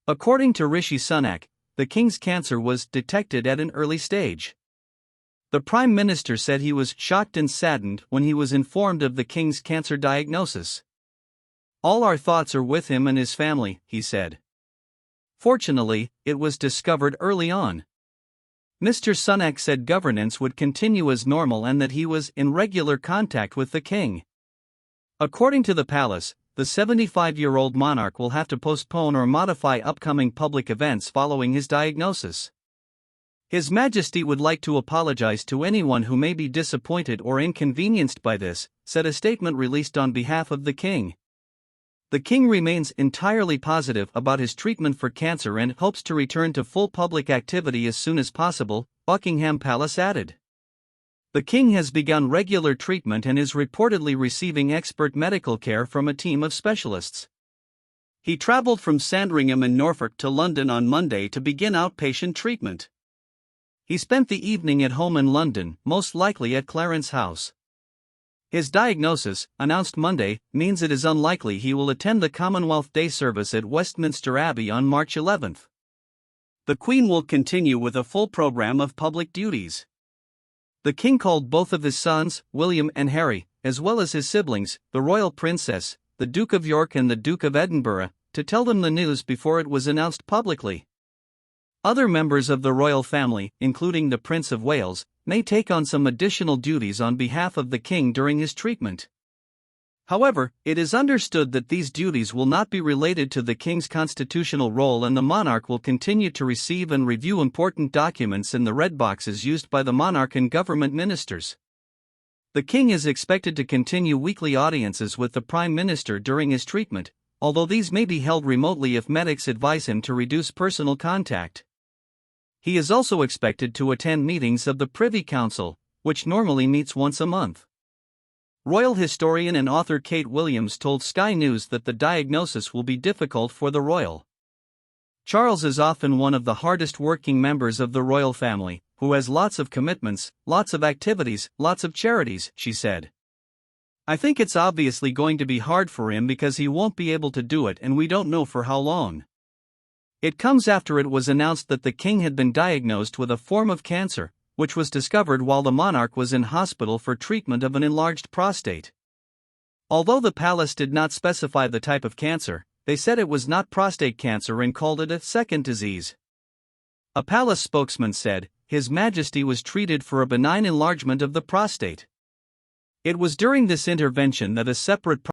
According to Rishi Sunak, the king's cancer was detected at an early stage. The Prime Minister said he was shocked and saddened when he was informed of the king's cancer diagnosis. "All our thoughts are with him and his family," he said. Fortunately, it was discovered early on. Mr. Sunak said governance would continue as normal and that he was in regular contact with the king. According to the palace, the 75-year-old monarch will have to postpone or modify upcoming public events following his diagnosis. His Majesty would like to apologize to anyone who may be disappointed or inconvenienced by this, said a statement released on behalf of the king. The king remains entirely positive about his treatment for cancer and hopes to return to full public activity as soon as possible, Buckingham Palace added. The king has begun regular treatment and is reportedly receiving expert medical care from a team of specialists. He traveled from Sandringham in Norfolk to London on Monday to begin outpatient treatment. He spent the evening at home in London, most likely at Clarence House. His diagnosis, announced Monday, means it is unlikely he will attend the Commonwealth Day service at Westminster Abbey on March 11. The Queen will continue with a full program of public duties. The king called both of his sons, William and Harry, as well as his siblings, the royal princess, the Duke of York and the Duke of Edinburgh, to tell them the news before it was announced publicly. Other members of the royal family, including the Prince of Wales, may take on some additional duties on behalf of the king during his treatment. However, it is understood that these duties will not be related to the king's constitutional role and the monarch will continue to receive and review important documents in the red boxes used by the monarch and government ministers. The king is expected to continue weekly audiences with the Prime Minister during his treatment, although these may be held remotely if medics advise him to reduce personal contact. He is also expected to attend meetings of the Privy Council, which normally meets once a month. Royal historian and author Kate Williams told Sky News that the diagnosis will be difficult for the royal. Charles is often one of the hardest working members of the royal family, who has lots of commitments, lots of activities, lots of charities, she said. "I think it's obviously going to be hard for him because he won't be able to do it and we don't know for how long." It comes after it was announced that the king had been diagnosed with a form of cancer, which was discovered while the monarch was in hospital for treatment of an enlarged prostate. Although the palace did not specify the type of cancer, they said it was not prostate cancer and called it a second disease. A palace spokesman said, His Majesty was treated for a benign enlargement of the prostate. It was during this intervention that a separate